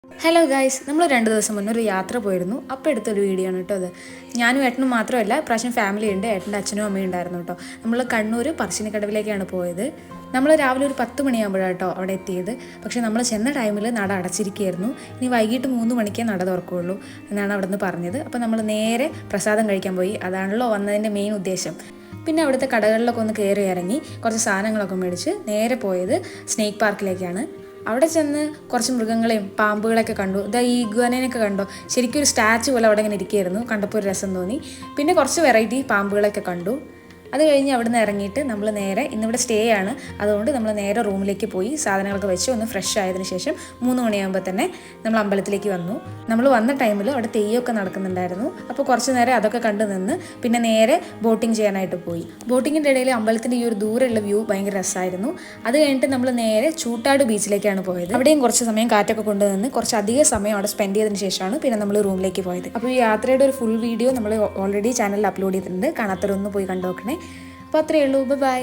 Hello guys, നമ്മൾ 2 ദിവസം മുന്നേ ഒരു യാത്ര പോയിരുന്നു. അപ്പോൾ എടുത്തൊരു വീഡിയോ ആണ് കേട്ടോ അത്. ഞാനും ഏട്ടനും മാത്രമല്ല, പ്രാവശ്യം ഫാമിലി ഉണ്ട്, ഏട്ടൻ്റെ അച്ഛനും അമ്മയും ഉണ്ടായിരുന്നു കേട്ടോ. നമ്മൾ കണ്ണൂർ പറശ്ശിനിക്കടവിലേക്കാണ് പോയത്. നമ്മൾ രാവിലെ ഒരു 10 മണിയാകുമ്പോഴാണ് കേട്ടോ അവിടെ എത്തിയത്. പക്ഷേ നമ്മൾ ചെന്ന ടൈമിൽ നട അടച്ചിരിക്കുകയായിരുന്നു. ഇനി വൈകിട്ട് 3 മണിക്കേ നട തുറക്കുകയുള്ളൂ എന്നാണ് അവിടെ നിന്ന് പറഞ്ഞത്. അപ്പോൾ നമ്മൾ നേരെ പ്രസാദം കഴിക്കാൻ പോയി. അതാണല്ലോ വന്നതിൻ്റെ മെയിൻ ഉദ്ദേശം. പിന്നെ അവിടുത്തെ കടകളിലൊക്കെ ഒന്ന് കയറി ഇറങ്ങി കുറച്ച് സാധനങ്ങളൊക്കെ മേടിച്ച് നേരെ പോയത് സ്നേക്ക് പാർക്കിലേക്കാണ്. അവിടെ ചെന്ന് കുറച്ച് മൃഗങ്ങളെയും പാമ്പുകളെയൊക്കെ കണ്ടു. ഇതാ ഈ ഇഗ്വാനയൊക്കെ കണ്ടോ, ശരിക്കും ഒരു സ്റ്റാച്ചു പോലെ അവിടെ ഇങ്ങനെ ഇരിക്കുകയായിരുന്നു. കണ്ടപ്പോൾ ഒരു രസം തോന്നി. പിന്നെ കുറച്ച് വെറൈറ്റി പാമ്പുകളൊക്കെ കണ്ടു. അത് കഴിഞ്ഞ് അവിടെ നിന്ന് ഇറങ്ങിയിട്ട് നമ്മൾ നേരെ ഇന്നിവിടെ സ്റ്റേ ആണ്, അതുകൊണ്ട് നമ്മൾ നേരെ റൂമിലേക്ക് പോയി സാധനങ്ങളൊക്കെ വെച്ച് ഒന്ന് ഫ്രഷ് ആയതിനു ശേഷം 3 മണിയാകുമ്പോൾ തന്നെ നമ്മൾ അമ്പലത്തിലേക്ക് വന്നു. നമ്മൾ വന്ന ടൈമിൽ അവിടെ തെയ്യമൊക്കെ നടക്കുന്നുണ്ടായിരുന്നു. അപ്പോൾ കുറച്ച് നേരം അതൊക്കെ കണ്ടു നിന്ന് പിന്നെ നേരെ ബോട്ടിങ് ചെയ്യാനായിട്ട് പോയി. ബോട്ടിങ്ങിൻ്റെ ഇടയിൽ അമ്പലത്തിൻ്റെ ഈ ഒരു ദൂരെയുള്ള വ്യൂ ഭയങ്കര രസമായിരുന്നു. അത് കഴിഞ്ഞിട്ട് നമ്മൾ നേരെ ചൂട്ടാട് ബീച്ചിലേക്കാണ് പോയത്. അവിടെയും കുറച്ച് സമയം കാറ്റൊക്കെ കൊണ്ടുവന്ന് കുറച്ച് അധികം സമയം അവിടെ സ്പെൻഡ് ചെയ്തതിന് ശേഷമാണ് പിന്നെ നമ്മൾ റൂമിലേക്ക് പോയത്. അപ്പോൾ ഈ യാത്രയുടെ ഒരു ഫുൾ വീഡിയോ നമ്മൾ ഓൾറെഡി ചാനലിൽ അപ്ലോഡ് ചെയ്തിട്ടുണ്ട്. കാണാത്തവരൊന്ന് പോയി കണ്ടു നോക്കണേ. അപ്പോൾ അത്രയേ ഉള്ളൂ. ബൈ.